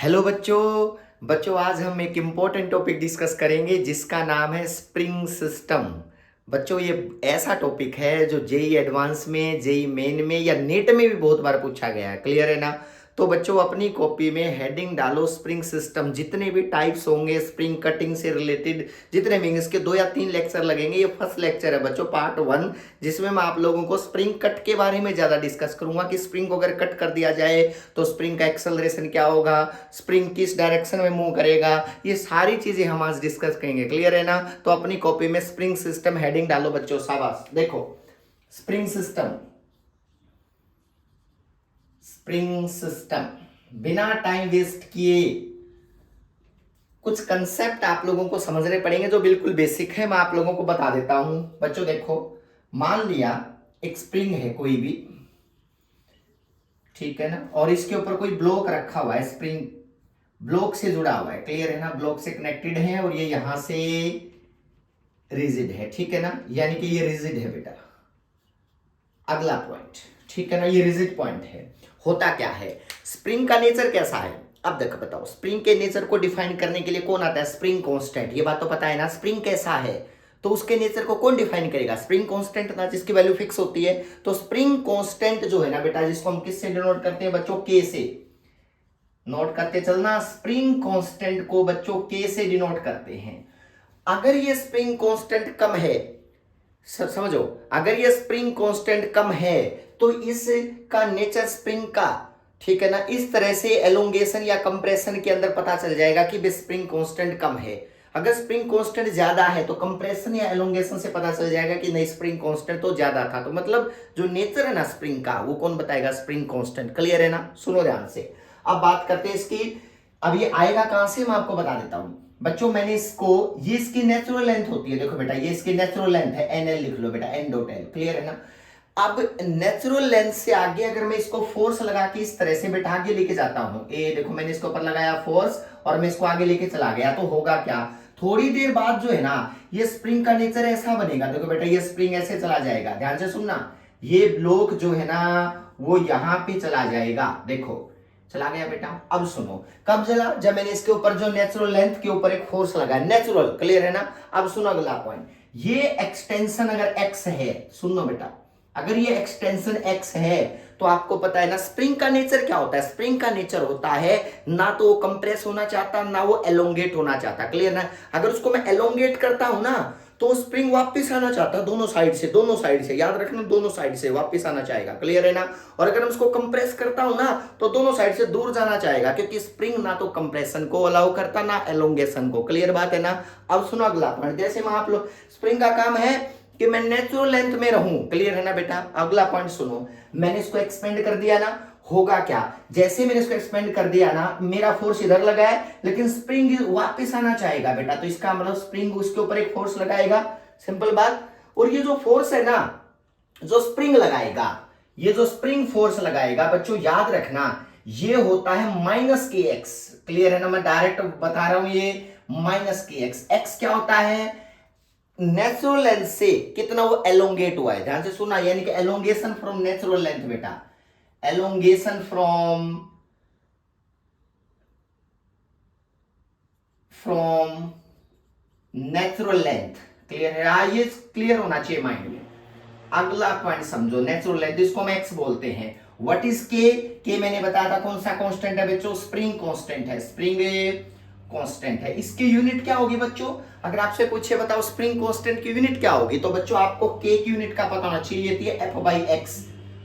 Hello बच्चों बच्चों आज हम एक इम्पोर्टेंट टॉपिक डिस्कस करेंगे जिसका नाम है स्प्रिंग सिस्टम। बच्चों ये ऐसा टॉपिक है जो जेई एडवांस में, जेई मेन में या नेट में भी बहुत बार पूछा गया है। क्लियर है ना? तो बच्चों अपनी कॉपी में हेडिंग डालो स्प्रिंग सिस्टम। जितने भी टाइप्स होंगे स्प्रिंग कटिंग से रिलेटेड, जितने भी इसके 2 या 3 लेक्चर लगेंगे। ये फर्स्ट लेक्चर है बच्चों, पार्ट 1, जिसमें मैं आप लोगों को स्प्रिंग कट के बारे में ज्यादा डिस्कस करूंगा कि स्प्रिंग को अगर कट कर दिया जाए तो स्प्रिंग का एक्सेलरेशन क्या होगा, स्प्रिंग किस डायरेक्शन में मूव करेगा, ये सारी चीजें हम आज डिस्कस करेंगे। क्लियर है ना? तो अपनी कॉपी में स्प्रिंग सिस्टम हेडिंग डालो बच्चों। शाबाश। देखो स्प्रिंग सिस्टम, स्प्रिंग सिस्टम। बिना टाइम वेस्ट किए कुछ कंसेप्ट आप लोगों को समझने पड़ेंगे जो बिल्कुल बेसिक है। मैं आप लोगों को बता देता हूं बच्चों। देखो मान लिया एक स्प्रिंग है कोई भी, ठीक है ना, और इसके ऊपर कोई ब्लॉक रखा हुआ है, स्प्रिंग ब्लॉक से जुड़ा हुआ है। क्लियर है ना? ब्लॉक से कनेक्टेड है और ये यहां से रिजिड है, ठीक है ना, यानी कि ये रिजिड है बेटा। अगला पॉइंट, ठीक है ना, ये रिजिड पॉइंट है। होता क्या है, स्प्रिंग का नेचर कैसा है? अब देखो बताओ, स्प्रिंग के नेचर को डिफाइन करने के लिए कौन आता है? Spring constant. ये बात तो पता है ना, स्प्रिंग कैसा है तो उसके नेचर को कौन डिफाइन करेगा? स्प्रिंग कांस्टेंट ना, जिसकी वैल्यू फिक्स होती है। तो स्प्रिंग कांस्टेंट जो है ना बेटा, जिसको हम किससे डिनोट करते हैं बच्चों? के से। नोट करते चलना, स्प्रिंग कांस्टेंट को बच्चों के से डिनोट करते हैं। अगर ये स्प्रिंग कांस्टेंट कम है, समझो, अगर ये स्प्रिंग कांस्टेंट कम है तो इसका नेचर स्प्रिंग का, ठीक है ना, इस तरह से एलोंगेशन या कंप्रेशन के अंदर पता चल जाएगा कि स्प्रिंग कांस्टेंट कम है। अगर स्प्रिंग कांस्टेंट ज्यादा है तो कंप्रेशन या एलोंगेशन से पता चल जाएगा कि नहीं, स्प्रिंग कांस्टेंट तो ज्यादा था। तो मतलब जो नेचर है ना स्प्रिंग का, वो कौन बताएगा? Spring constant. क्लियर है ना? सुनो ध्यान से। अब बात करते हैं इसकी। अब ये आएगा कहां से, मैं आपको बता देता हूं बच्चों। मैंने इसको, ये इसकी नेचुरल लेंथ होती है, देखो बेटा, ये इसकी नेचुरल लेंथ है, एनएल लिख लो बेटा, एन डॉट एल। क्लियर है ना? अब नेचुरल लेंथ से आगे अगर मैं इसको फोर्स लगा के इस तरह से बेटा आगे लेके जाता हूं, ये देखो मैंने इसके ऊपर लगाया फोर्स और मैं इसको आगे लेके चला गया, तो होगा क्या? थोड़ी देर बाद जो है ना, ये स्प्रिंग का नेचर ऐसा बनेगा। देखो बेटा, ये स्प्रिंग ऐसे चला जाएगा, ध्यान से सुनना। ये ब्लॉक जो है ना वो यहां पे चला जाएगा। देखो चला गया बेटा। अब सुनो, कब चला? जब मैंने इसके ऊपर जो नेचुरल लेंथ के ऊपर एक फोर्स लगाया, नेचुरल। क्लियर है ना? अब सुनो अगला पॉइंट, ये एक्सटेंशन अगर x है, सुन लो बेटा, अगर ये एक्सटेंशन x है तो आपको पता है ना स्प्रिंग का नेचर क्या होता है? स्प्रिंग का नेचर होता है ना तो वो कंप्रेस होना चाहता, ना वो एलोंगेट होना चाहता। क्लियर ना? अगर उसको मैं एलोंगेट करता हूं ना तो स्प्रिंग वापस आना चाहता है, दोनों साइड से, दोनों साइड से, याद रखना, दोनों साइड से वापस आना चाहेगा। क्लियर है ना? और अगर मैं उसको कंप्रेस करता हूं ना तो दोनों साइड से दूर जाना चाहेगा, क्योंकि स्प्रिंग ना तो कंप्रेशन को अलाउ करता, ना एलोंगेशन को। क्लियर बात है ना? अब सुनो अगला पॉइंट। जैसे मैं आप लोग, स्प्रिंग का काम है कि मैं नेचुरल लेंथ में रहूं। क्लियर है ना बेटा? अगला पॉइंट सुनो, मैंने इसको एक्सपेंड कर दिया ना, होगा क्या? जैसे मैंने इसको एक्सपेंड कर दिया ना, मेरा फोर्स इधर लगा है लेकिन स्प्रिंग वापस आना चाहेगा बेटा, तो इसका मतलब स्प्रिंग उसके ऊपर एक फोर्स लगाएगा। सिंपल बात। और ये जो फोर्स है ना, जो स्प्रिंग लगाएगा, ये जो स्प्रिंग फोर्स लगाएगा बच्चों, याद रखना, ये होता है माइनस के एक्स। क्लियर है ना? मैं डायरेक्ट बता रहा हूं, ये माइनस के एक्स। एक्स क्या होता है? नेचुरल लेंथ से कितना वो एलोंगेट हुआ है, ध्यान से सुना, यानी कि एलोंगेशन फ्रॉम नेचुरल लेंथ बेटा, elongation from natural length. Clear है? ये क्लियर होना चाहिए माइंड में। अगला पॉइंट समझो, नेचुरल लेंथ, इसको हम एक्स बोलते हैं। व्हाट इज के? के मैंने बताया था कौन सा कांस्टेंट है बच्चों? स्प्रिंग कांस्टेंट है, स्प्रिंग कांस्टेंट है। इसकी यूनिट क्या होगी बच्चों? अगर आपसे पूछे बताओ स्प्रिंग कांस्टेंट की यूनिट क्या होगी, तो बच्चों आपको के की यूनिट का पता होना चाहिए, ये होती है एफ बाई एक्स,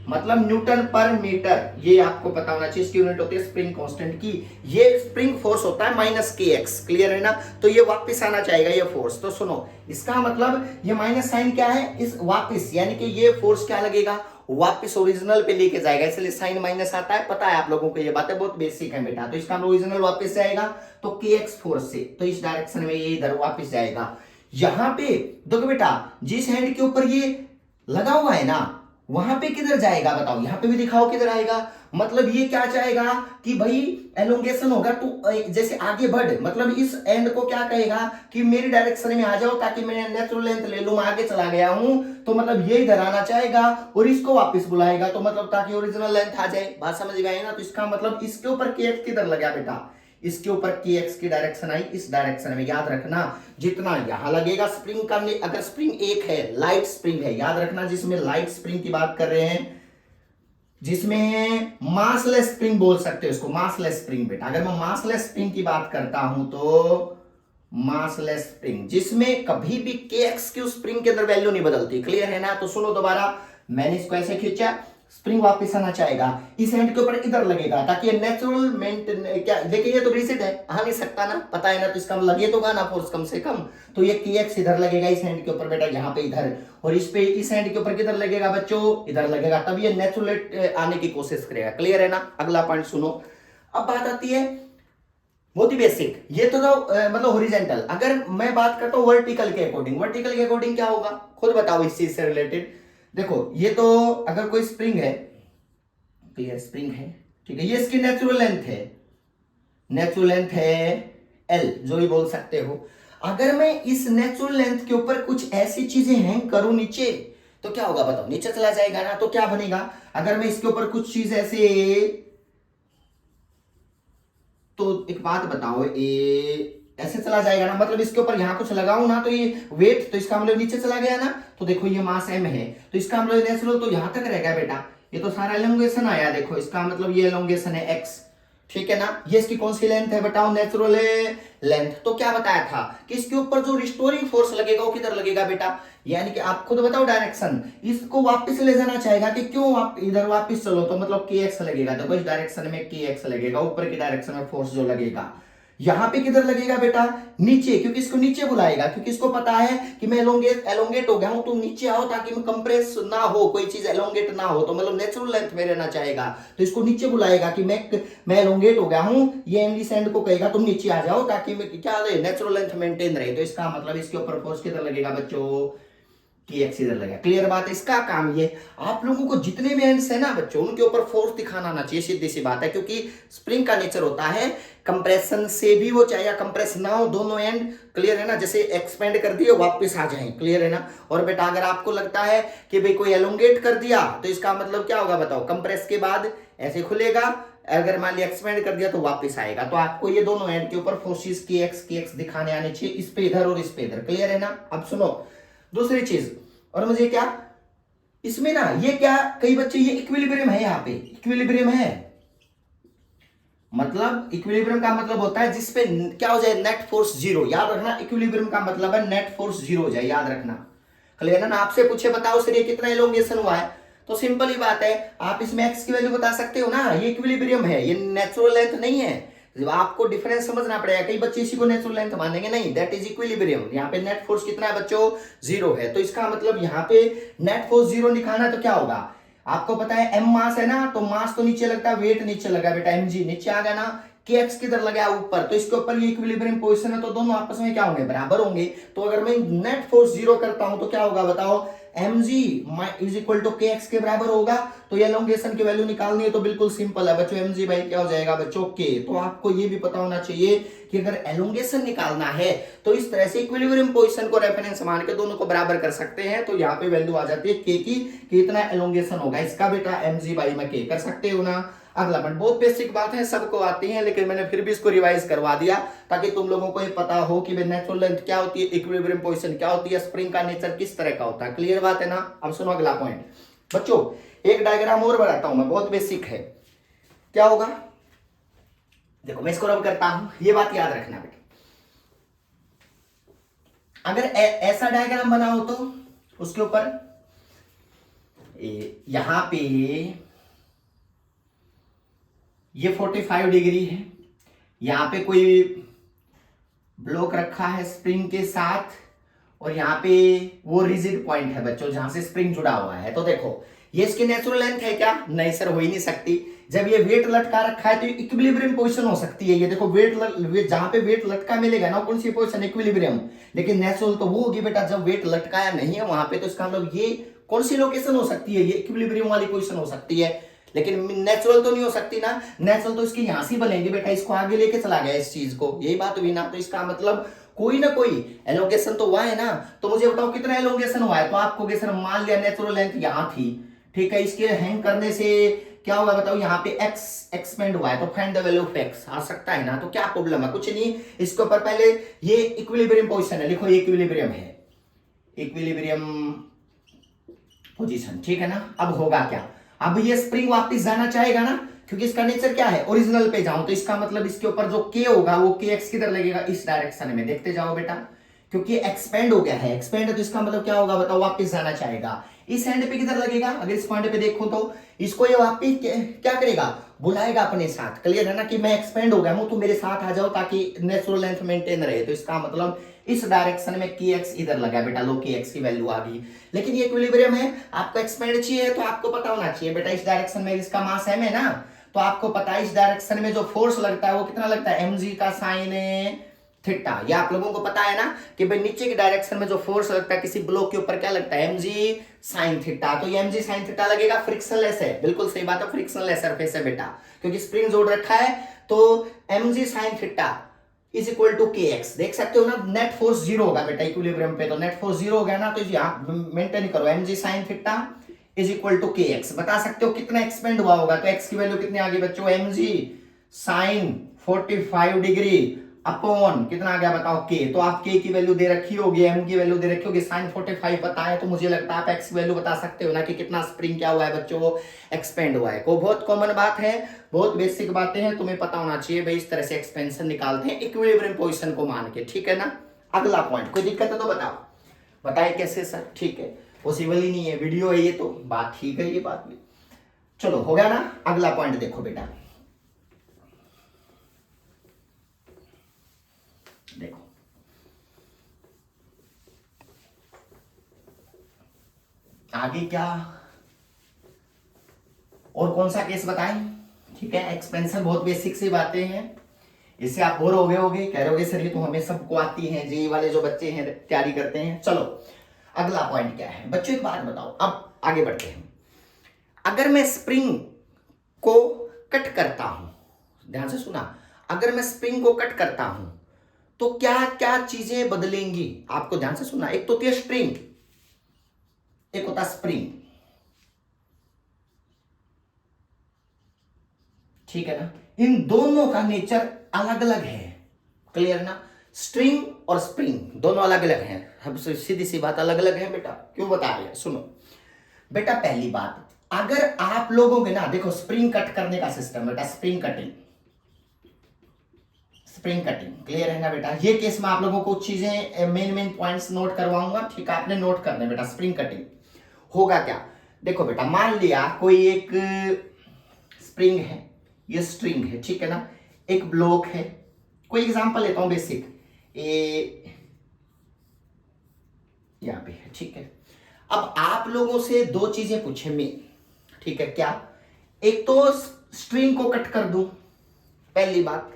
मतलब न्यूटन पर मीटर, ये आपको पता होना चाहिए। इसकी यूनिट होती है स्प्रिंग कांस्टेंट की। ये स्प्रिंग फोर्स होता है माइनस के एक्स। क्लियर है ना? तो ये वापस आना चाहेगा ये फोर्स। तो सुनो, इसका मतलब ये माइनस साइन क्या है? इस वापस, यानी कि ये फोर्स क्या लगेगा? वापस ओरिजिनल पे लेके जाएगा, इसलिए साइन माइनस आता है। पता है आप लोगों को, ये बातें बहुत बेसिक है बेटा। तो इसका ओरिजिनल वापस जाएगा तो के एक्स फोर्स से, तो इस डायरेक्शन में ये इधर वापस जाएगा। यहां पे देखो बेटा, जिस हैंड के ऊपर ये लगा हुआ है ना, वहां पे किधर जाएगा बताओ? यहां पे भी दिखाओ किधर आएगा। मतलब ये क्या चाहेगा कि भाई एलोंगेशन होगा, तो जैसे आगे बढ़, मतलब इस एंड को क्या कहेगा कि मेरी डायरेक्शन में आ जाओ, ताकि मैं नेचुरल लेंथ ले लूं, आगे चला गया हूं, तो मतलब ये इधर आना चाहेगा और इसको वापस बुलाएगा, तो मतलब ताकि ओरिजिनल लेंथ आ जाए। बात समझ गए ना? तो इसका मतलब इसके ऊपर के एक्स किधर लगा बेटा? इसके ऊपर के एक्स की डायरेक्शन आई इस डायरेक्शन में। याद रखना जितना यहां लगेगा स्प्रिंग का, अगर स्प्रिंग एक है लाइट स्प्रिंग है, याद रखना जिसमें लाइट स्प्रिंग की बात कर रहे हैं, जिसमें मासलेस स्प्रिंग बोल सकते हो इसको, मासलेस स्प्रिंग बेटा। अगर मैं मासलेस स्प्रिंग की बात करता हूं तो मासलेस स्प्रिंग जिसमें कभी भी के एक्स की उस स्प्रिंग के अंदर वैल्यू नहीं बदलती। क्लियर है ना? तो सुनो दोबारा, मैंने इसको ऐसे खींचा, स्प्रिंग वापस आना चाहेगा, इस एंड के ऊपर इधर लगेगा ताकि ये नेचुरल मेंटेन, क्या देखिए ये तो रिजिड है, आ नहीं सकता ना, पता है ना, तो इसका लगे तो ना फोर्स कम से कम। तो ये के एक्स इधर लगेगा इस एंड के ऊपर बेटा, यहाँ पे इधर, और इस पे इस एंड के ऊपर किधर लगेगा बच्चों, इधर लगेगा, तब ये नेचुरल आने की कोशिश करेगा। क्लियर है ना? अगला पॉइंट सुनो। अब बात आती है बहुत ही बेसिक, ये तो मतलब हॉरिजॉन्टल। अगर मैं बात करता हूं वर्टिकल के अकॉर्डिंग, वर्टिकल के अकॉर्डिंग क्या होगा खुद बताओ इस चीज से रिलेटेड। देखो ये तो अगर कोई स्प्रिंग है, क्लियर स्प्रिंग है, ठीक है, ये इसकी नेचुरल लेंथ है, नेचुरल लेंथ है एल, जो भी बोल सकते हो। अगर मैं इस नेचुरल लेंथ के ऊपर कुछ ऐसी चीजें हैंग करूं नीचे, तो क्या होगा बताओ, नीचे चला जाएगा ना। तो क्या बनेगा अगर मैं इसके ऊपर कुछ चीज ऐसे, तो एक बात बताओ, ये ऐसे चला जाएगा ना, मतलब इसके ऊपर यहां कुछ लगाऊं ना तो ये वेट, तो इसका मतलब नीचे चला गया ना। तो देखो ये मास m है, तो इसका मतलब नेचुरल तो यहां तक रहेगा बेटा, ये तो सारा एलोंगेशन आया, देखो इसका मतलब ये एलोंगेशन है x, ठीक है ना। ये इसकी कौन सी लेंथ है बताओ, नेचुरल लेंथ। तो क्या बताया था कि इसके ऊपर जो रिस्टोरिंग फोर्स लगेगा वो किधर लगेगा बेटा, यानी कि आप खुद बताओ डायरेक्शन, इसको वापस ले जाना चाहेगा कि क्यों आप इधर वापस चलो, तो मतलब के एक्स लगेगा, देखो इस डायरेक्शन में के एक्स लगेगा, ऊपर की डायरेक्शन में फोर्स जो लगेगा, यहां पे किधर लगेगा बेटा, नीचे, क्योंकि इसको नीचे बुलाएगा, क्योंकि इसको पता है कि मैं एलोंगेट हो गया हूं, तुम नीचे आओ ताकि मैं कंप्रेस ना हो, कोई चीज एलोंगेट ना हो, तो मतलब नेचुरल लेंथ में रहना चाहेगा, तो इसको नीचे बुलाएगा कि मैं एलोंगेट हो गया हूं, ये एंड इस एंड को कहेगा तुम नीचे आ जाओ ताकि मैं क्या रहे, नेचुरल लेंथ मेंटेन रहे। तो इसका मतलब इसके ऊपर फोर्स किधर लगेगा बच्चों, कि एक्स इधर लगा। क्लियर बात है? इसका काम ये, आप लोगों को जितने भी एंड्स है ना बच्चों, उनके ऊपर फोर्स दिखाना आना चाहिए, सीधी सी बात है, क्योंकि स्प्रिंग का नेचर होता है कंप्रेशन से भी वो चाहे या कंप्रेस ना हो, दोनों एंड, क्लियर है ना, जैसे एक्सपेंड कर दिए वापस आ जाए। क्लियर है ना? और बेटा अगर आपको लगता है कि भाई कोई एलोंगेट कर दिया तो इसका मतलब क्या होगा बताओ, कंप्रेस के बाद ऐसे खुलेगा, अगर मान लिया एक्सपेंड कर दिया तो वापस आएगा। तो आपको ये दोनों एंड के ऊपर फोर्सेस के एक्स दिखाने आने चाहिए, इस पे इधर और इस पे इधर। क्लियर है ना? अब सुनो दूसरी चीज, और मुझे क्या इसमें ना, ये क्या कई बच्चे, ये इक्विलिब्रियम है, यहाँ पे इक्विलिब्रियम है, मतलब इक्विलिब्रियम का मतलब होता है जिसपे क्या हो जाए, नेट फोर्स जीरो। याद रखना इक्विलिब्रियम का मतलब है नेट फोर्स जीरो हो जाए, याद रखना। क्लियर है ना? आपसे पूछे बताओ सर ये कितना एलोंगेशन हुआ है, तो सिंपल ही बात है, आप इसमें एक्स की वैल्यू बता सकते हो ना, ये इक्विलिब्रियम है, ये नेचुरल लेंथ नहीं है। आपको डिफरेंस समझना पड़ेगा, कई बच्चे इसी को नेचुरल लेंथ मानेंगे, नहीं, दैट इज इक्विलिब्रियम। यहाँ पे नेट फोर्स कितना है बच्चों, जीरो है, तो इसका मतलब यहाँ पे नेट फोर्स जीरो दिखाना है, तो क्या होगा आपको पता है, एम मास है ना, तो मास तो नीचे लगता है, वेट नीचे लगा बेटा, एम जी नीचे आ गया ना, के एक्स किधर लगा ऊपर, तो इसके ऊपर ये इक्विलिब्रियम पोजीशन है, तो दोनों आपस में क्या होंगे, बराबर होंगे। तो अगर मैं नेट फोर्स जीरो करता हूं तो क्या होगा बताओ, mg इज इक्वल टू के एक्स के बराबर होगा। तो ये एलोंगेशन की वैल्यू निकालनी है तो बिल्कुल सिंपल है बच्चों, mg बाई क्या हो जाएगा बच्चों, के। तो आपको ये भी पता होना चाहिए कि अगर एलोंगेशन निकालना है तो इस तरह से इक्विलिब्रियम पोजीशन को रेफरेंस मान के दोनों को बराबर कर सकते हैं। तो यहाँ पे वैल्यू आ जाती है के की, कितना एलोंगेशन होगा इसका बेटा, mg बाई में के कर सकते हो ना। अगला पॉइंट बहुत बेसिक बात है, सबको आती है, लेकिन मैंने फिर भी इसको रिवाइज करवा दिया ताकि तुम लोगों को ये पता हो कि नेचुरल लेंथ क्या होती है, इक्विलिब्रियम पोजीशन क्या होती है, स्प्रिंग का नेचर किस तरह का होता है। क्लियर बात है ना? अब सुनो अगला पॉइंट बच्चों, एक डायग्राम और बनाता हूं मैं, बहुत बेसिक है। क्या होगा देखो, मैं इसको रब करता हूं, ये बात याद रखना बेटा, अगर ऐसा डायग्राम बनाओ तो उसके ऊपर यहां पे ये 45 डिग्री है, यहां पे कोई ब्लॉक रखा है स्प्रिंग के साथ, और यहाँ पे वो रिजिड पॉइंट है बच्चों जहां से स्प्रिंग जुड़ा हुआ है। तो देखो ये इसकी नेचुरल लेंथ है क्या, नहीं सर हो ही नहीं सकती। जब ये वेट लटका रखा है तो इक्विलिब्रियम पोजीशन हो सकती है, ये देखो वेट जहां पे वेट लटका मिलेगा ना, कौन सी पोजीशन, इक्विलिब्रियम। लेकिन नेचुरल तो वो होगी बेटा जब वेट लटकाया नहीं है वहां पे, तो इसका मतलब ये कौन सी लोकेशन हो सकती है, ये इक्विलिब्रियम वाली पोजीशन हो सकती है, लेकिन नेचुरल तो नहीं हो सकती ना। नेचुरल तो इसकी यहां से बनेंगे बेटा, इसको आगे लेके चला गया इस चीज को, यही बात हुई ना। तो इसका मतलब कोई ना कोई एलोकेशन तो हुआ है ना। तो मुझे बताओ कितना एलोकेशन हुआ है, तो आपको मान लिया नेचुरल लेंथ यहां थी, ठीक है, इसके हैंग करने से क्या होगा बताओ, यहाँ पे x एक्सपेंड हुआ है तो find the value of x आ सकता है ना। तो क्या प्रॉब्लम है, कुछ नहीं, इसके ऊपर पहले ये इक्विलिब्रियम पोजीशन है, लिखो इक्विलिब्रियम है, इक्विलिब्रियम पोजीशन, ठीक है ना। अब होगा क्या, अब ये स्प्रिंग वापस जाना चाहेगा ना, क्योंकि इसका नेचर क्या है, ओरिजिनल पे जाऊं, तो इसका मतलब इसके ऊपर जो k होगा वो kx किधर लगेगा, इस डायरेक्शन में, देखते जाओ बेटा, क्योंकि एक्सपेंड हो गया है, एक्सपेंड है तो इसका मतलब क्या होगा बताओ, वापस जाना चाहेगा। इस एंड पे किधर लगेगा, अगर इस पॉइंट पे देखो तो इसको ये वापस क्या करेगा, बुलाएगा अपने साथ, क्लियर है ना, कि मैं एक्सपेंड हो गया हूं तो मेरे साथ आ जाओ ताकि नेचुरल लेंथ मेंटेन रहे। तो इसका मतलब इस डायरेक्शन में kx इधर लगा बेटा, लो kx की वैल्यू आ गई। लेकिन ये इक्विलिब्रियम है, आपको एक्सपेंड चाहिए तो आपको पता होना चाहिए बेटा, इस डायरेक्शन में इसका मास m है ना, तो आपको पता है इस डायरेक्शन में जो फोर्स लगता है वो कितना लगता है, mg का साइन थीटा। ये आप लोगों को पता है ना कि भाई नीचे की डायरेक्शन में जो फोर्स लगता है किसी ब्लॉक के ऊपर क्या लगता है, mg साइन थीटा। तो ये mg साइन थीटा लगेगा, फ्रिक्शनलेस है, बिल्कुल सही बात है, फ्रिक्शनलेस सरफेस है बेटा, क्योंकि स्प्रिंग जोड़ रखा है। तो mg sine theta is equal to kx, देख सकते हो ना, नेट फोर्स जीरो होगा बेटा इक्विलिब्रियम पे, तो नेट फोर्स जीरो हो गया ना, तो यहाँ मेंटेन करो, mg sine theta is equal to kx। बता सकते हो कितना एक्सपेंड हुआ होगा, तो x की वैल्यू कितनी आ गई बच्चों, mg साइन 45 डिग्री अपॉन कितना आ गया बताओ k। तो आप k की वैल्यू दे रखी होगी, m की वैल्यू दे रखी होगी, साइन 45 बताए, तो मुझे लगता है आप x की वैल्यू बता सकते हो ना कि कितना स्प्रिंग क्या हुआ है बच्चों, वो एक्सपेंड हुआ है। को बहुत कॉमन बात है, बहुत बेसिक बातें हैं, तुम्हें पता होना चाहिए भाई, इस तरह से एक्सपेंशन निकालते हैं इक्विलिब्रियम पोजीशन को मान के, ठीक है ना। अगला पॉइंट, कोई दिक्कत है तो बताओ, बताए कैसे सर, ठीक है, पॉसिबल ही नहीं है, वीडियो है ये तो, बात ठीक है ये बात भी, चलो हो गया ना। अगला पॉइंट देखो बेटा, देखो आगे क्या, और कौन सा केस बताएं, ठीक है, एक्सपेंशन बहुत बेसिक सी बातें हैं, इससे आप बोर हो गए होगे, कह रहे होगे सर ये तो हमें सबको आती है, जेई वाले जो बच्चे हैं तैयारी करते हैं। चलो अगला पॉइंट क्या है बच्चों, एक बात बताओ, अब आगे बढ़ते हैं। अगर मैं स्प्रिंग को कट करता हूं, ध्यान से सुना, अगर मैं स्प्रिंग को कट करता हूं तो क्या क्या चीजें बदलेंगी, आपको ध्यान से सुना। एक तो होती है स्ट्रिंग, एक होता स्प्रिंग, ठीक है ना, इन दोनों का नेचर अलग अलग है, क्लियर ना। स्ट्रिंग और स्प्रिंग दोनों अलग अलग हैं, अब सीधी सी बात अलग अलग है बेटा, क्यों बता रहे हैं सुनो बेटा। पहली बात, अगर आप लोगों के ना देखो स्प्रिंग कट करने का सिस्टम बेटा, spring cutting, spring cutting, clear है ना बेटा। ये केस में आप लोगों को चीजें मेन मेन पॉइंट्स नोट करवाऊंगा, ठीक है, आपने नोट करने बेटा। स्प्रिंग कटिंग होगा क्या, देखो बेटा, मान लिया कोई एक स्प्रिंग है, ये स्ट्रिंग है, ठीक है ना, एक ब्लॉक है, कोई एग्जांपल लेता हूं बेसिक, यहां पे है, ठीक है। अब आप लोगों से दो चीजें पूछे मैं, ठीक है, क्या, एक तो स्ट्रिंग को कट कर दूं, पहली बात,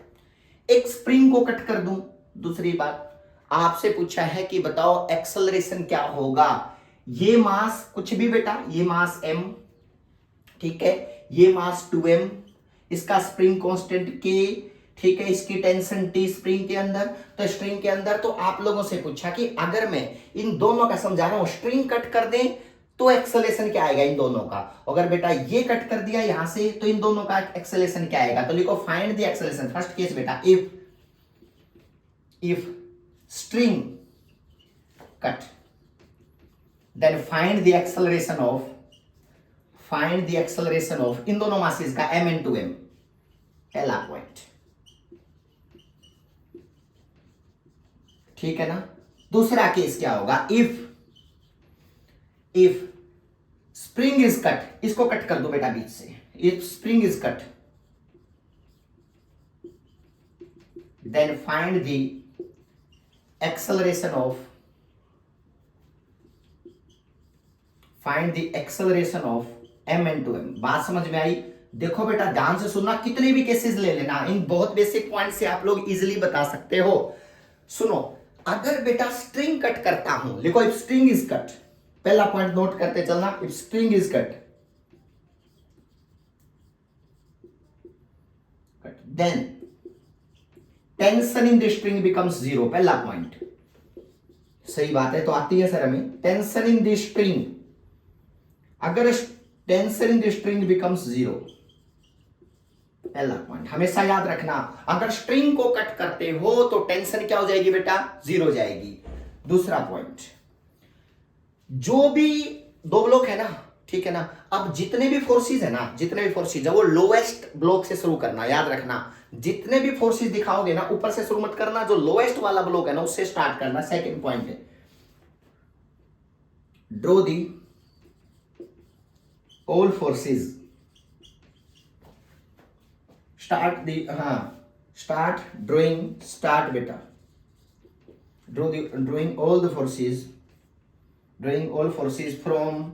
एक स्प्रिंग को कट कर दूं, दूसरी बात, आपसे पूछा है कि बताओ एक्सेलरेशन क्या होगा। ये मास कुछ भी बेटा, ये मास m, ठीक है, ये मास 2m, इसका स्प्रिंग कांस्टेंट k, ठीक है, इसकी टेंशन t स्प्रिंग के अंदर, तो स्ट्रिंग के अंदर। तो आप लोगों से पूछा कि अगर मैं इन दोनों का समझा रहा हूं, स्ट्रिंग कट कर दें तो एक्सेलरेशन क्या आएगा इन दोनों का, अगर बेटा ये कट कर दिया यहां से तो इन दोनों का एक्सेलरेशन क्या आएगा। तो लिखो find the acceleration, first case बेटा, if string cut, then find the acceleration of इन दोनों मासेस का m into m, पहला पॉइंट, ठीक है ना। दूसरा केस क्या होगा, if स्प्रिंग इज कट, इसको कट कर दो बेटा बीच से, if spring is cut then find the acceleration of m into m। बात समझ में आई, देखो बेटा ध्यान से सुनना, कितने भी केसेस ले लेना, इन बहुत बेसिक पॉइंट से आप लोग इजीली बता सकते हो। सुनो, अगर बेटा स्ट्रिंग कट करता हूं, लिखो इफ स्ट्रिंग इज कट, पहला पॉइंट नोट करते चलना, if string is cut then tension in the string becomes zero, पहला पॉइंट, सही बात है, तो आती है सर हमें, टेंशन इन द स्ट्रिंग, अगर tension in the string becomes zero, पहला पॉइंट हमेशा याद रखना, अगर स्ट्रिंग को कट करते हो तो टेंशन क्या हो जाएगी बेटा, 0 हो जाएगी। दूसरा पॉइंट, जो भी दो ब्लॉक है ना, ठीक है ना, अब जितने भी फोर्सेस है ना, जितने भी फोर्सेस है वो लोएस्ट ब्लॉक से शुरू करना, याद रखना। जितने भी फोर्सेस दिखाओगे ना ऊपर से शुरू मत करना, जो लोएस्ट वाला ब्लॉक है ना उससे स्टार्ट करना। सेकंड पॉइंट है, draw the all forces, start the, हाँ स्टार्ट ड्रॉइंग, स्टार्ट बेटा, drawing all the forces, drawing all forces from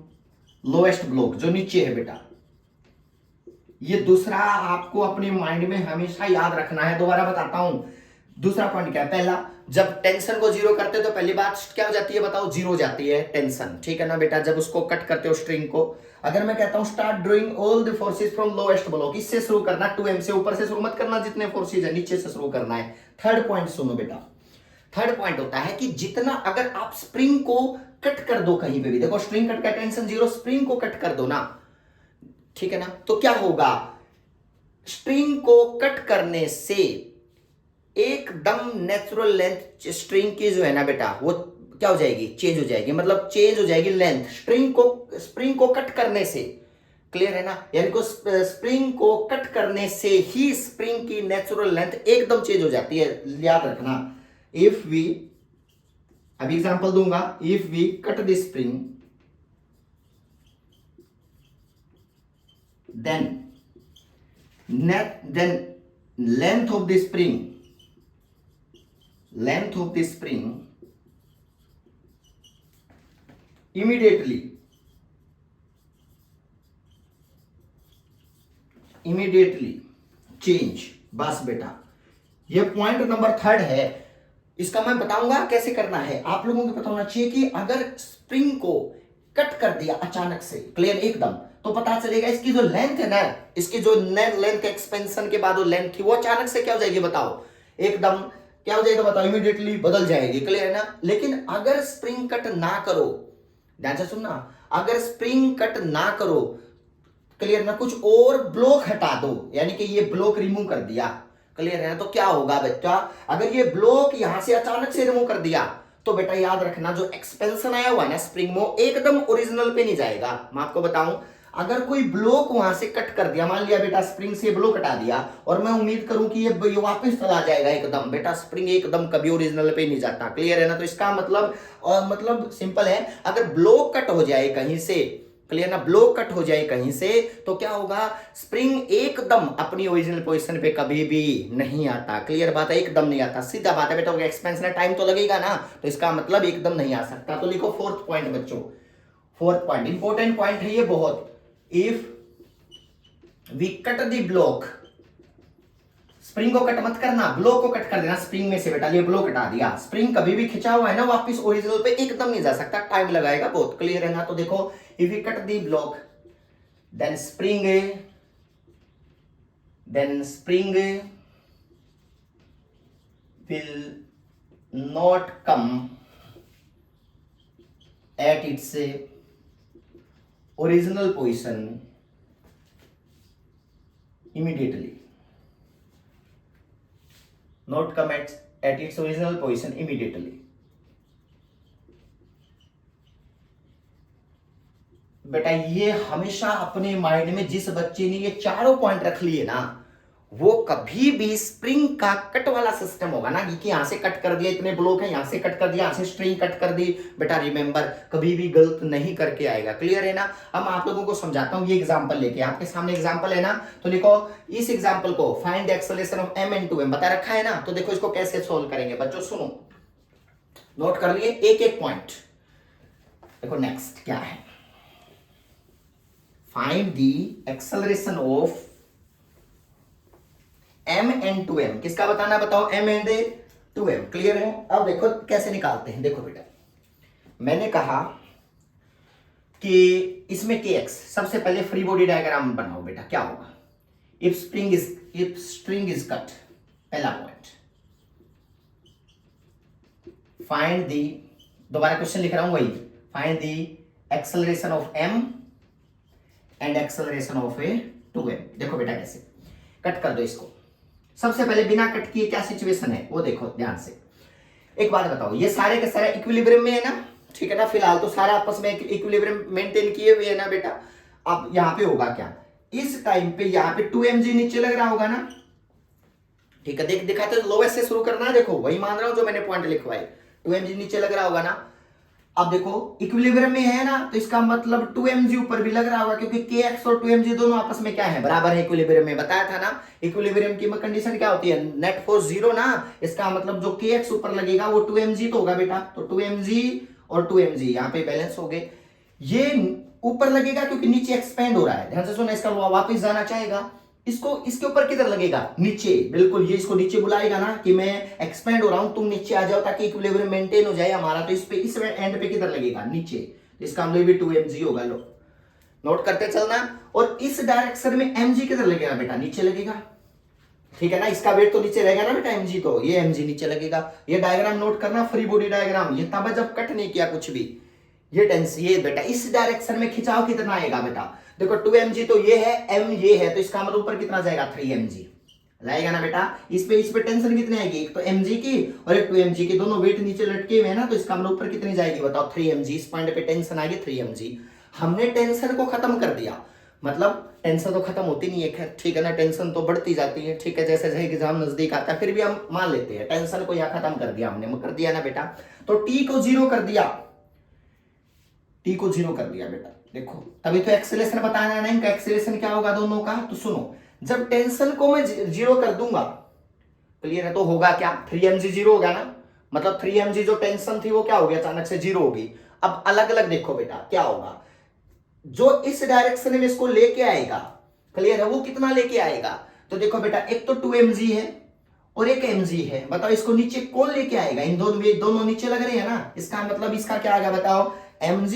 lowest block, जो नीचे है बेटा। ये दूसरा आपको अपने माइंड में हमेशा याद रखना है। दोबारा बताता हूं, दूसरा पॉइंट क्या है, पहला जब टेंशन को 0 करते हो तो पहली बात क्या हो जाती है बताओ, 0 हो जाती है टेंशन, ठीक है ना बेटा। जब उसको कट करते हो स्ट्रिंग को, अगर मैं कहता हूं start drawing all the forces from lowest block, इससे शुरू करना, 2m से, ऊपर से शुरू मत करना, जितने फोर्सेस है नीचे से शुरू करना है। थर्ड पॉइंट सुनो बेटा, थर्ड पॉइंट होता है कि जितना अगर आप स्प्रिंग को कट कर दो कहीं पे भी, देखो स्ट्रिंग कट का टेंशन 0, स्प्रिंग को कट कर दो ना, ठीक है ना, तो क्या होगा, स्ट्रिंग को कट करने से एकदम नेचुरल लेंथ स्ट्रिंग की जो है ना बेटा वो क्या हो जाएगी, चेंज हो जाएगी, मतलब चेंज हो जाएगी लेंथ स्प्रिंग को कट करने से। क्लियर है ना, यानी को स्प्रिंग को कट करने से ही स्प्रिंग की नेचुरल लेंथ एकदम चेंज हो जाती है, याद रखना। इफ वी, अभी एग्जांपल दूंगा, if we cut the spring then length of the spring immediately change। बस बेटा, ये पॉइंट नंबर थर्ड है, इसका मैं बताऊंगा कैसे करना है। आप लोगों को पता होना चाहिए कि अगर स्प्रिंग को कट कर दिया अचानक से, क्लियर एकदम, तो पता चलेगा इसकी जो लेंथ है ना, इसकी जो लेंथ एक्सपेंशन के बाद वो लेंथ थी वो अचानक से क्या हो जाएगी बताओ, एकदम क्या हो जाएगा बताओ, इमीडिएटली बदल जाएगी। क्लियर है ना। लेकिन अगर स्प्रिंग कट ना करो, ध्यान से सुनना, अगर स्प्रिंग कट ना करो, क्लियर ना, कुछ और ब्लॉक हटा दो, यानी कि ये ब्लॉक रिमूव कर दिया, क्लियर है ना, तो क्या होगा बच्चा, अगर ये ब्लॉक यहां से अचानक से रिमूव कर दिया तो बेटा याद रखना जो एक्सपेंशन आया हुआ है ना स्प्रिंग में एकदम ओरिजिनल पे नहीं जाएगा। मैं आपको बताऊं, अगर कोई ब्लॉक वहां से कट कर दिया, मान लिया बेटा स्प्रिंग से ब्लॉक हटा दिया, और मैं उम्मीद करूं कि ये वापस चला जाएगा एकदम, बेटा स्प्रिंग एकदम कभी ओरिजिनल पे नहीं जाता। क्लियर है ना। तो इसका मतलब, और मतलब सिंपल है, अगर ब्लॉक कट हो जाए कहीं से, क्लियर ना, ब्लॉक कट हो जाए कहीं से, तो क्या होगा, स्प्रिंग एकदम अपनी ओरिजिनल पोजीशन पे कभी भी नहीं आता। क्लियर बात है, एकदम नहीं आता, सीधा बात है बेटा, एक्सपेंशन टाइम तो लगेगा ना, तो इसका मतलब एकदम नहीं आ सकता। तो लिखो फोर्थ पॉइंट बच्चों, फोर्थ पॉइंट इंपॉर्टेंट पॉइंट है ये बहुत। If we cut the block, spring को कट मत करना, ब्लॉक को कट कर देना स्प्रिंग में से बेटा, ये ब्लॉक हटा दिया, स्प्रिंग कभी भी खिंचा हुआ है ना वापस ओरिजिनल पे एकदम नहीं जा सकता, टाइम लगाएगा बहुत। क्लियर है ना। तो देखो, if you cut the block then spring will not come at its original position immediately, not come at its original position immediately। बेटा ये हमेशा अपने माइंड में, जिस बच्चे ने ये चारों पॉइंट रख लिए ना, वो कभी भी स्प्रिंग का कट वाला सिस्टम होगा ना, कि यहां से कट कर दिया, इतने ब्लॉक है, यहां से कट कर दिया, यहां से स्ट्रिंग कट कर दी, बेटा रिमेंबर कभी भी गलत नहीं करके आएगा। क्लियर है ना। अब आप लोगों को समझाता हूं, ये एग्जांपल लेके, आपके सामने एग्जांपल है ना, तो लिखो इस एग्जांपल को, find the acceleration of m into m बता रखा है ना, तो देखो इसको कैसे सोल्व करेंगे बच्चों, सुनो, नोट कर लिए एक एक पॉइंट। देखो नेक्स्ट क्या है, find the acceleration of m and 2m, किसका बताना बताओ, m and 2m। क्लियर है। अब देखो कैसे निकालते हैं, देखो बेटा मैंने कहा कि इसमें kx, सबसे पहले फ्री बॉडी डायग्राम बनाओ बेटा, क्या होगा, if string is cut, पहला पॉइंट, find the, दोबारा क्वेश्चन लिख रहा हूं वही, find the acceleration of m and acceleration of A 2m। देखो बेटा कैसे कट कर दो इसको। सबसे पहले बिना कट किए क्या सिचुएशन है वो देखो ध्यान से। एक बात बताओ, ये सारे के सारे इक्विलिब्रियम में है ना, ठीक है ना, फिलहाल तो सारा आपस में इक्विलिब्रियम मेंटेन किए हुए है ना बेटा। अब यहाँ पे होगा क्या, इस टाइम पे यहाँ पे 2mg नीचे लग रहा होगा ना, ठीक है, दिखाते तो लोवेस्ट से शुरू करना है, देखो वही मान रहा हूं जो मैंने पॉइंट लिखवाए, 2mg नीचे लग रहा होगा ना। अब देखो इक्विलिब्रियम में है ना, तो इसका मतलब 2mg ऊपर भी लग रहा होगा, क्योंकि kx और 2mg दोनों आपस में क्या है, बराबर है। इक्विलिब्रियम में बताया था ना, इक्विलिब्रियम की कंडीशन क्या होती है, नेट फोर्स जीरो ना, इसका मतलब जो kx ऊपर लगेगा वो 2mg तो होगा बेटा, तो 2mg और 2mg यहाँ पे बैलेंस हो गए। ये ऊपर लगेगा क्योंकि नीचे एक्सपेंड हो रहा है, ध्यान से सुना, इसका वापस जाना चाहेगा, इसको इसके ऊपर किधर लगेगा, नीचे, बिल्कुल ये इसको नीचे बुलाएगा ना कि मैं एक्सपेंड हो रहा हूं, तुम नीचे आ जाओ ताकि इक्विलिब्रियम मेंटेन हो जाए हमारा। तो इस पे इस एंड पे किधर लगेगा, नीचे, इसका मतलब भी 2mg होगा। लो नोट करते चलना। और इस डायरेक्शन में mg किधर लगेगा बेटा, नीचे लगेगा, ठीक है ना, इसका वेट तो नीचे रहेगा ना बेटा mg, तो ये mg नीचे लगेगा। ये डायग्राम नोट करना, फ्री बॉडी डायग्राम, ये तब जब कट नहीं किया कुछ भी। ये टेंस, ये बेटा इस डायरेक्शन में खिंचाव कितना आएगा बेटा, देखो 2mg तो ये है, m ये है, तो इसका मतलब ऊपर कितना जाएगा, 3mg लाएगा ना बेटा। इस पे टेंशन कितनी आएगी, एक तो mg की और एक 2mg की, दोनों वेट नीचे लटके हुए हैं ना, तो इसका मतलब ऊपर कितनी जाएगी बताओ, 3mg। इस पॉइंट पे टेंशन आएगी 3mg। हमने टेंशन को खत्म कर दिया, मतलब टेंशन तो खत्म होती नहीं है, ठीक है ना, टेंशन तो बढ़ती जाती है, ठीक है, जैसे जैसे एग्जाम नजदीक आता है, फिर भी हम मान लेते हैं टेंशन को यहाँ खत्म कर दिया हमने, कर दिया ना बेटा। तो t को 0 कर दिया, t को 0 कर दिया बेटा, देखो तभी तो एक्सेलेरेशन बताना है ना, इनका एक्सेलेरेशन क्या होगा दोनों का। तो सुनो, जब टेंशन को मैं 0 कर दूंगा, क्लियर है, तो होगा क्या, 3mg 0 होगा ना, मतलब 3mg जो टेंशन थी वो क्या हो गया, अचानक से 0 होगी। अब अलग अलग देखो बेटा क्या होगा, जो इस डायरेक्शन में इसको लेके आएगा, क्लियर है, वो कितना लेके आएगा, तो देखो बेटा एक तो 2mg है और एक mg है, बताओ इसको नीचे कौन लेके आएगा, इन दोनों नीचे लग रहे हैं ना, इसका मतलब इसका क्या आएगा बताओ, mg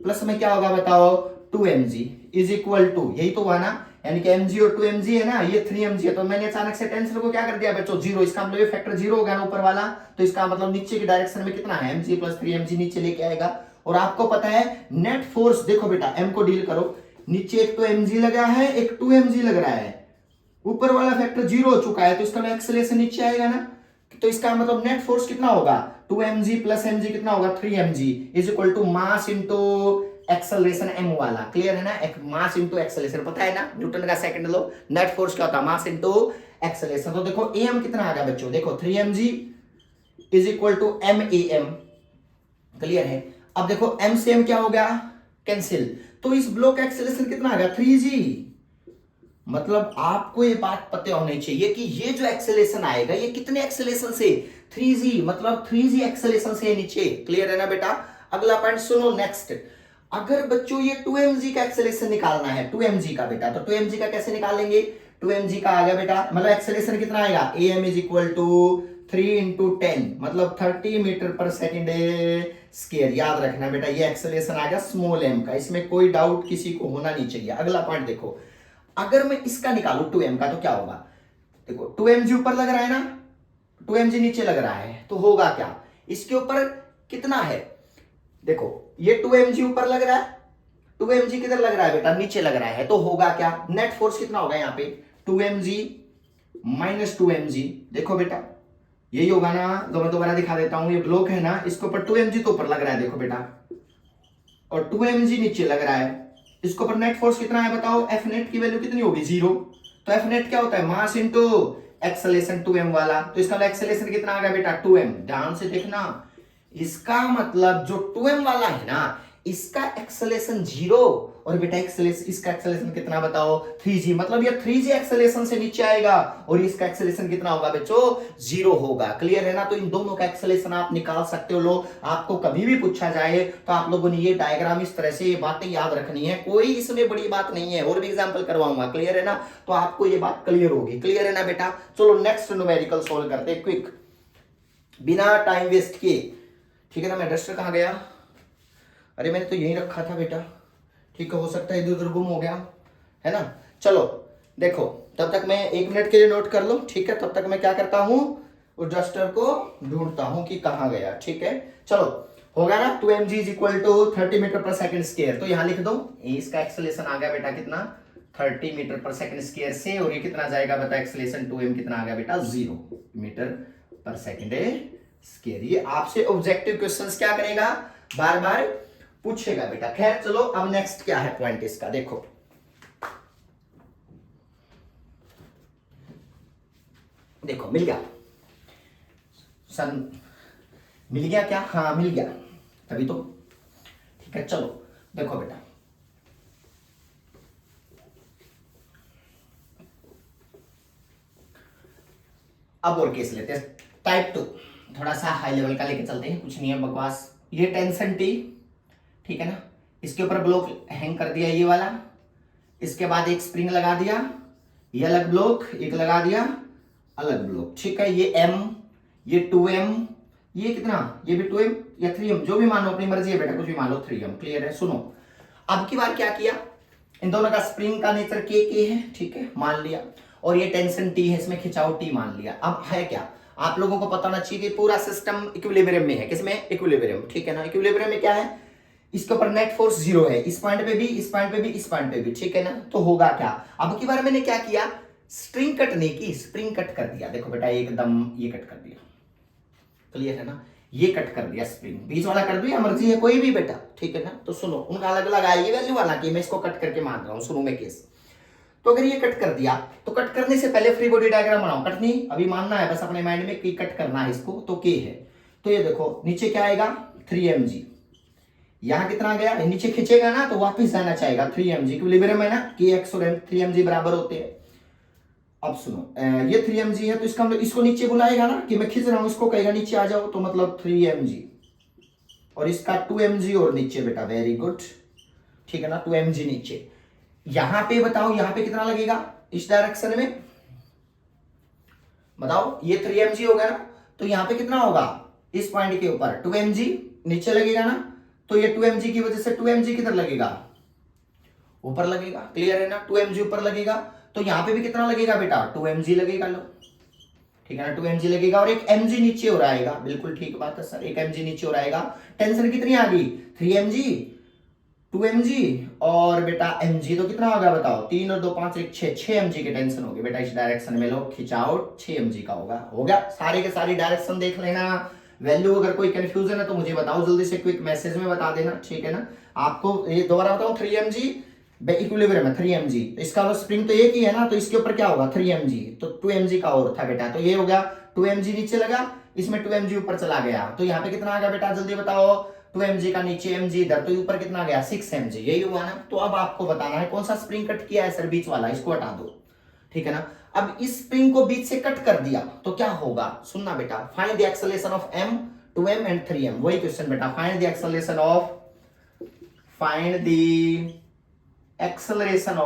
प्लस में क्या होगा बताओ, 2mg इज इक्वल टू, यही तो हुआ ना, यानी कि mg और 2mg है ना, ये 3mg है, तो मैंने अचानक से टेंशन को क्या कर दिया बच्चों, 0, इसका मतलब ये फैक्टर 0 होगा ना ऊपर वाला, तो इसका मतलब नीचे की डायरेक्शन में कितना है, mg प्लस 3mg नीचे लेके आएगा। और आपको पता है नेट फोर्स, देखो बेटा m को डील करो, नीचे एक तो mg लगा है, एक 2mg लग रहा है, ऊपर वाला फैक्टर 0 हो चुका है, तो इसका एक्सेलरेशन नीचे आएगा ना, तो इसका मतलब नेट फोर्स कितना होगा, 2mg प्लस mg कितना होगा, 3mg is equal to mass into acceleration m वाला, क्लियर है ना, एक मास इंटू एक्सेलरेशन, पता है ना न्यूटन का सेकंड लॉ, नेट फोर्स क्या होता है, मास इंटू एक्सेलरेशन। तो देखो am कितना आ गया बच्चों, देखो 3mg is equal to mam, clear है। अब देखो m से m क्या हो गया, कैंसिल, तो इस ब्लॉक एक्सेलरेशन कितना आ गया, 3g। मतलब आपको ये बात पता होनी चाहिए कि ये जो एक्सेलेरेशन आएगा ये कितने एक्सेलेरेशन से, 3g, मतलब 3g एक्सेलेरेशन से नीचे, क्लियर है ना बेटा। अगला पॉइंट सुनो नेक्स्ट, अगर बच्चों ये 2mg का एक्सेलेरेशन निकालना है, 2mg का बेटा, तो 2mg का कैसे निकालेंगे, 2mg का आ गया बेटा, मतलब एक्सेलेरेशन कितना आएगा, am is equal to 3 into 10, मतलब 30 मीटर पर सेकेंड स्क्वायर, याद रखना बेटा, ये एक्सेलेरेशन आ गया स्मॉल m का, इसमें कोई डाउट किसी को होना नहीं चाहिए। अगला पॉइंट देखो, अगर मैं इसका निकालू 2m का, तो क्या होगा, देखो 2mg ऊपर लग रहा है ना, 2mg नीचे लग रहा है, तो होगा क्या, इसके ऊपर कितना है, देखो ये 2mg ऊपर लग रहा है, 2mg किधर लग रहा है बेटा, नीचे लग रहा है, तो होगा क्या, नेट फोर्स कितना होगा यहाँ पे, 2mg माइनस 2mg, देखो बेटा यही होगा ना, जो मैं दोबारा दिखा देता हूं, ये ब्लॉक है ना, इसके ऊपर 2mg तो ऊपर लग रहा है, देखो बेटा, और 2mg नीचे लग रहा है, इसके ऊपर नेट फोर्स कितना है बताओ, एफ नेट की वैल्यू कितनी होगी, 0, तो एफ नेट क्या होता है, मास इंटू एक्सेलरेशन 2m वाला, तो इसका एक्सेलरेशन कितना आ गया बेटा, 2m, ध्यान से देखना, इसका मतलब जो 2m वाला है ना, इसका एक्सेलरेशन 0, और बेटा एक्सेलरेशन, इसका एक्सेलरेशन कितना बताओ, 3g, मतलब ये 3g एक्सेलरेशन से नीचे आएगा, और इसका एक्सेलरेशन कितना होगा बच्चों, 0 होगा, क्लियर है ना। तो इन दोनों का एक्सेलरेशन आप निकाल सकते हो, लो आपको कभी भी पूछा जाए तो आप लोगों ने ये डायग्राम इस तरह से ये बातें याद रखनी है, कोई इसमें बड़ी बात नहीं है, और भी एग्जाम्पल करवाऊंगा, क्लियर है ना, तो आपको ये बात क्लियर होगी, क्लियर है ना बेटा। चलो नेक्स्ट न्यूमेरिकल सोल्व करते हैं क्विक, बिना टाइम वेस्ट किए, ठीक है ना। मैं डस्टर कहाँ गया, अरे मैंने तो यही रखा था बेटा, ठीक है, हो सकता है इधर उधर गुम हो गया है ना। चलो देखो, तब तक मैं 1 मिनट के लिए नोट कर लो, ठीक है, तब तक मैं क्या करता हूं, उस डस्टर को ढूंढता हूं कि कहां गया, ठीक है। चलो होगा ना, 2mg is equal to 30 metre per second square, तो यहां लिख दो, इसका एक्सेलरेशन आ गया बेटा कितना, 30 मीटर पर सेकंड स्क्वायर से, और ये कितना जाएगा बता, एक्सेलरेशन 2m कितना आ गया बेटा, 0 मीटर पर सेकंड स्क्वायर। ये आपसे ऑब्जेक्टिव क्वेश्चंस क्या करेगा, बार बार पूछेगा बेटा। खैर चलो, अब नेक्स्ट क्या है पॉइंट इसका, देखो देखो मिल गया सन, मिल गया क्या, हाँ मिल गया, तभी तो ठीक है। चलो देखो बेटा, अब और केस लेते हैं टाइप 2, थोड़ा सा हाई लेवल का लेके चलते हैं, कुछ नहीं है बकवास। ये टेंशन टी, ठीक है ना, इसके ऊपर ब्लॉक हैंग कर दिया ये वाला, इसके बाद एक स्प्रिंग लगा दिया, ये अलग ब्लॉक एक लगा दिया, अलग ब्लॉक, ठीक है। ये m, ये 2m, ये कितना, ये भी 2m या 3m, जो भी मान लो, अपनी मर्जी है बेटा, कुछ भी मान लो, 3m। क्लियर है। सुनो, अब की बार क्या किया, इन दोनों का स्प्रिंग का नेचर के है, ठीक है, मान लिया, और ये टेंशन टी है, इसमें खिंचाव टी मान लिया। अब है क्या, आप लोगों को पता होना चाहिए कि पूरा सिस्टम इक्विलिब्रियम में है, किसमें, इक्विलिब्रियम, ठीक है ना। इक्विलिब्रियम में क्या है, इसके ऊपर नेट फोर्स 0 है, इस पॉइंट पे भी, इस पॉइंट पे भी, इस पॉइंट पे भी, ठीक है ना। तो होगा क्या, अब की बार मैंने क्या किया, स्ट्रिंग कटने की, स्प्रिंग कट कर दिया, देखो बेटा एकदम ये कट कर दिया, क्लियर है ना, ये कट कर दिया, स्प्रिंग बीच वाला कर दिया, मर्जी है कोई भी बेटा, ठीक है ना। तो सुनो, उनका अलग अलग आएगी वैल्यू, वाला कि मैं इसको कट करके मान रहा हूं, सुनो मैं केस। तो अगर ये कट कर दिया, तो कट करने से पहले फ्री बॉडी डायग्राम बनाओ, कट नहीं अभी मानना है, बस अपने माइंड में कि कट करना है इसको, तो के है। तो ये देखो नीचे क्या आएगा, 3mg, यहां कितना आ गया, नीचे खींचेगा ना तो वापस जाना चाहेगा 3mg, इक्विलिब्रियम है ना, के एक्स और 3mg बराबर होते हैं। अब सुनो, ये 3mg है, तो इसका मतलब इसको नीचे बुलाएगा ना, कि मैं खींच रहा हूं, इसको कहेगा नीचे आ जाओ, तो मतलब 3mg, और इसका 2mg और नीचे बेटा, वेरी गुड, ठीक है ना, 2mg नीचे। यहां पे बताओ, यहां पे कितना लगेगा इस डायरेक्शन में, बताओ, ये 3mg होगा ना, तो यहां पे कितना होगा, इस पॉइंट के ऊपर 2mg नीचे लगेगा ना, तो ये 2mg की वजह से 2mg किधर लगेगा, ऊपर लगेगा, क्लियर है ना, 2mg ऊपर लगेगा, तो यहां पे भी कितना लगेगा बेटा, 2mg लगेगा, लो ठीक है ना, 2mg लगेगा, और एक mg नीचे हो आएगा, बिल्कुल ठीक बात है सर, एक mg नीचे हो आएगा। टेंशन कितनी आ गई, 3mg, 2mg और बेटा mg, तो कितना होगा बताओ, 3 और 2 5 1 6 mg की टेंशन होगी बेटा, इस डायरेक्शन में लो खिंचाओ, 6 mg का होगा, हो गया। सारे के सारी डायरेक्शन देख लेना, वैल्यू अगर कोई कंफ्यूजन है तो मुझे बताओ, जल्दी से क्विक मैसेज में बता देना, ठीक है ना। आपको ये दोबारा बताऊं, 3mg इक्विलिब्रियम है 3mg, तो इसका स्प्रिंग तो एक ही है ना, तो इसके ऊपर क्या होगा 3mg, तो 2mg का और था बेटा, तो ये हो गया 2mg नीचे लगा, इसमें 2mg ऊपर चला गया, तो यहाँ पे कितना आ गया बेटा, जल्दी बताओ, 2mg का नीचे mg इधर, तो ऊपर कितना आ गया 6mg, यही हुआ ना। तो अब आपको बताना है कौन सा स्प्रिंग कट किया है सर, बीच वाला, इसको हटा दो, ठीक है ना। अब इस स्प्रिंग को बीच से कट कर दिया तो क्या होगा, सुनना बेटा, find the acceleration of m, 2m and 3m, वही क्वेश्चन बेटा, find the acceleration of, find the acceleration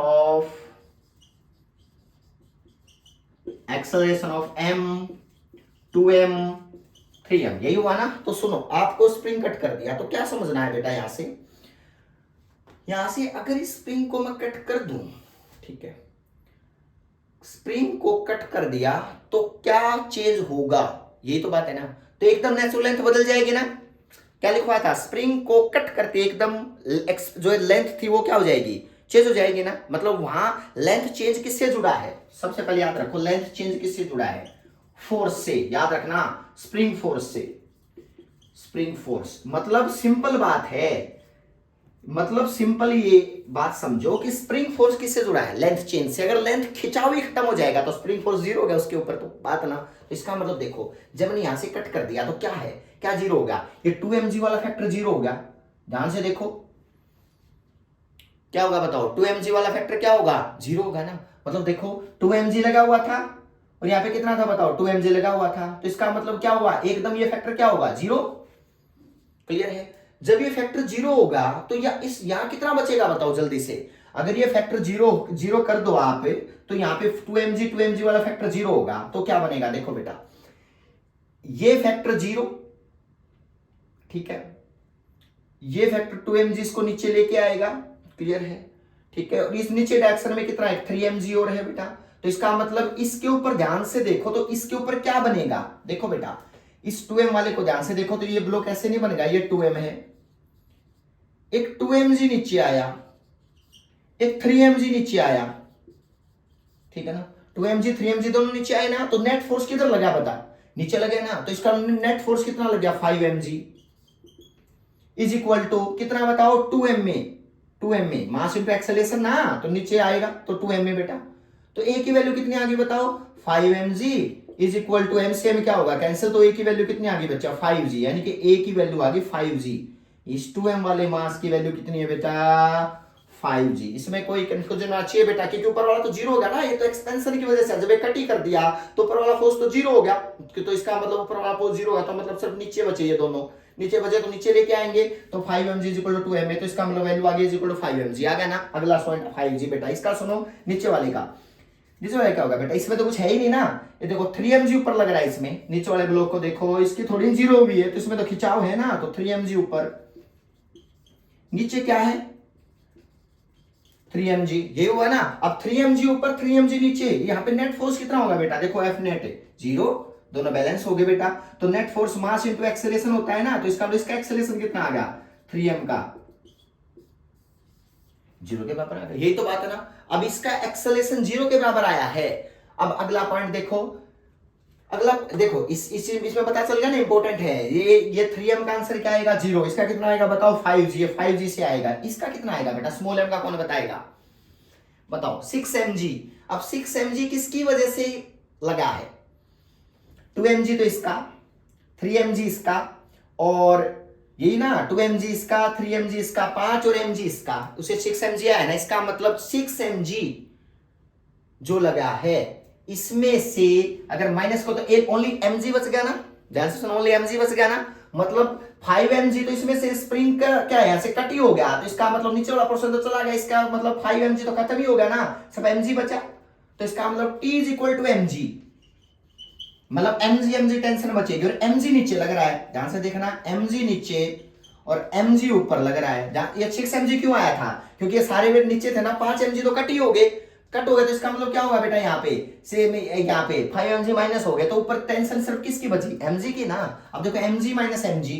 of m, 2m, 3m, यही हुआ ना। तो सुनो, आपको स्प्रिंग कट कर दिया, तो क्या समझना है बेटा, यहां से अगर इस स्प्रिंग को मैं कट कर दूं, ठीक है, स्प्रिंग को कट कर दिया तो क्या चेंज होगा, यही तो बात है ना। तो एकदम नेचुरल लेंथ बदल जाएगी ना, क्या लिखवा था, स्प्रिंग को कट करते एकदम जो लेंथ थी वो क्या हो जाएगी, चेंज हो जाएगी ना। मतलब वहां लेंथ चेंज किससे जुड़ा है, सबसे पहले याद रखो, लेंथ चेंज किससे जुड़ा है, फोर्स से, याद रखना, स्प्रिंग फोर्स से, स्प्रिंग फोर्स। मतलब सिंपल बात है, मतलब सिंपल ये बात समझो कि स्प्रिंग फोर्स किससे जुड़ा है, लेंथ चेंज से। अगर लेंथ खिंचाव ही खत्म हो जाएगा तो स्प्रिंग फोर्स 0 हो गया उसके ऊपर, तो बात ना। तो इसका मतलब देखो, जब मैंने यहां से कट कर दिया तो क्या है, क्या 0 हो गया, ये 2mg वाला फैक्टर 0 हो गया, ध्यान से देखो क्या होगा बताओ, 2mg वाला फैक्टर क्या होगा, 0 होगा ना। मतलब देखो 2mg लगा हुआ था और यहाँ पे कितना था बताओ, 2mg लगा हुआ था, तो इसका मतलब क्या हुआ, एकदम ये फैक्टर क्या होगा, 0, क्लियर है। जब ये फैक्टर 0 होगा तो यहाँ कितना बचेगा बताओ जल्दी से, अगर ये फैक्टर 0 कर दो आप, तो यहाँ पे 2mg वाला फैक्टर 0 होगा, तो क्या बनेगा, देखो बेटा, ये फैक्टर 0, ठीक है, ये फैक्टर 2mg इसको नीचे लेके आएगा, क्लियर है, ठीक है। और इस नीचे डायरेक्शन में कितना है, 3mg और है बेटा, तो इसका मतलब इसके ऊपर ध्यान से देखो, तो इसके ऊपर क्या बनेगा, देखो बेटा, इस 2m वाले को ध्यान से देखो, तो ये ब्लॉक ऐसे नहीं बनेगा, ये 2m है, एक 2mg नीचे आया, एक 3mg नीचे आया, ठीक है ना। 2mg 3mg दोनों नीचे आए ना, तो नेट फोर्स किधर लगा बता, नीचे लगे ना, तो इसका नेट फोर्स कितना लग गया 5mg इज इक्वल टू कितना बताओ 2ma मास इंटू एक्सेलरेशन ना, तो नीचे आएगा तो 2ma बेटा। तो a की वैल्यू कितनी आ गई बताओ 5mg is equal to m से m क्या होगा कैंसिल, तो a की वैल्यू कितनी आ गई बच्चा 5g, यानी कि a की वैल्यू आ गई 5g। इस 2m वाले मास की वैल्यू कितनी है बेटा 5g। इसमें कोई कंफ्यूजन अच्छी है बेटा, क्योंकि ऊपर वाला तो जीरो होगा ना, ये तो एक्सपेंशन की वजह से जब ये कट ही कर दिया तो ऊपर वाला फोर्स तो जीरो हो गया, तो इसका मतलब ऊपर वाला फोर्स जीरो होगा, तो मतलब सिर्फ नीचे बचे ये दोनों, नीचे बचे तो नीचे लेके आएंगे, तो 5mg is equal to 2ma, तो इसका मतलब वैल्यू आ गई इज इक्वल टू 5mg आ गया ना। अगला पॉइंट 5g बेटा, इसका सुनो नीचे वाले का, नीचे वाले क्या होगा बेटा, इसमें तो कुछ है ही नहीं ना, ये देखो 3mg ऊपर लग रहा है इसमें, नीचे वाले ब्लॉक को देखो इसकी थोड़ी जीरो भी है, तो इसमें तो खिंचाव है ना, तो 3mg ऊपर, नीचे क्या है 3mg, ये हुआ ना। अब 3mg ऊपर 3mg नीचे, यहाँ पे नेट फोर्स कितना होगा बेटा, देखो F नेट जीरो, दोनों बैलेंस हो गए बेटा, तो net force mass into acceleration होता है ना, तो इसका एक्सेलरेशन कितना आ गया 3m का जीरो के बराबर आ गया, यही तो बात है ना। अब इसका एक्सेलरेशन जीरो के बराबर आया है। अब अगला पॉइंट देखो, अगला देखो इसमें पता चल गया ना, इंपॉर्टेंट है ये 3m का आंसर क्या आएगा जीरो, इसका कितना आएगा बताओ 5g, 5g से आएगा, इसका कितना आएगा बेटा स्मॉल m का कौन बताएगा बताओ 6mg। अब 6mg किसकी वजह से लगा है, 2mg तो इसका, 3mg इसका, और यही ना 2mg इसका, 3mg इसका, 5 और mg इसका, उसे 6mg आया ना, इसका मतलब 6mg जो लगा है इसमें से अगर माइनस को तो ओनली mg बच गया ना, ध्यान से सुनो, ओनली mg बच गया ना, मतलब 5mg तो इसमें से स्प्रिंग का क्या है यहां से कट ही हो गया, तो इसका मतलब नीचे वाला पोर्शन तो चला गया, इसका मतलब 5mg तो खत्म ही हो गया ना, सब mg बचा, तो इसका मतलब t is equal to mg, मतलब mg टेंशन बचेगी, और mg नीचे लग रहा है, ध्यान से देखना mg नीचे और mg ऊपर लग रहा है। ये 6mg क्यों आया था, क्योंकि ये सारे वेट नीचे थे ना, 5mg तो कट ही हो गए, कट हो गए, तो इसका मतलब क्या होगा बेटा यहाँ पे सेम, यहाँ पे 5mg माइनस हो गए, तो ऊपर टेंशन सिर्फ किसकी बची mg की ना। अब देखो mg माइनस mg,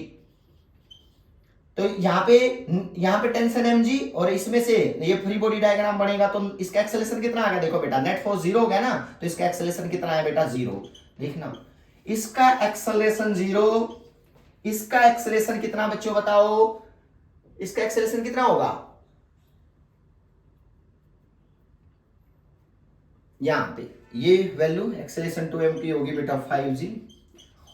तो यहाँ पे टेंशन mg, और इसमें से ये फ्री बॉडी डायग्राम बनेगा, तो इसका एक्सेलरेशन कितना आ गया देखो बेटा, नेट फोर्स जीरो हो गया ना, तो इसका एक्सेलरेशन कितना है बेटा जीरो, देखना इसका एक्सेलरेशन जीरो, इसका एक्सेलरेशन कितना बच्चों बताओ, इसका एक्सेलरेशन कितना होगा, यहां पे ये वैल्यू एक्सेलरेशन 2m की होगी बेटा 5g,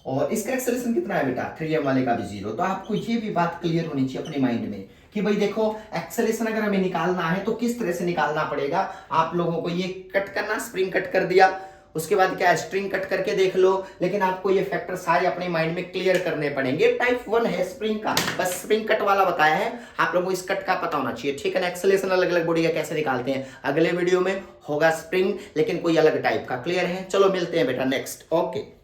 और इसका एक्सेलरेशन कितना है बेटा 3m वाले का भी जीरो। तो आपको ये भी बात क्लियर होनी चाहिए अपने माइंड में कि भाई देखो एक्सेलरेशन अगर हमें निकालना है तो किस तरह से निकालना पड़ेगा। आप लोगों को ये कट करना, स्प्रिंग कट कर दिया, उसके बाद क्या स्ट्रिंग कट करके देख लो, लेकिन आपको ये फैक्टर सारे अपने माइंड में क्लियर करने पड़ेंगे। टाइप 1 है स्प्रिंग का, बस स्प्रिंग कट वाला बताया है, आप लोगों को इस कट का पता होना चाहिए, ठीक है ना। एक्सेलरेशन अलग अलग बॉडी का कैसे निकालते हैं, अगले वीडियो में होगा स्प्रिंग, लेकिन कोई अलग टाइप का, क्लियर है। चलो मिलते हैं बेटा नेक्स्ट, ओके।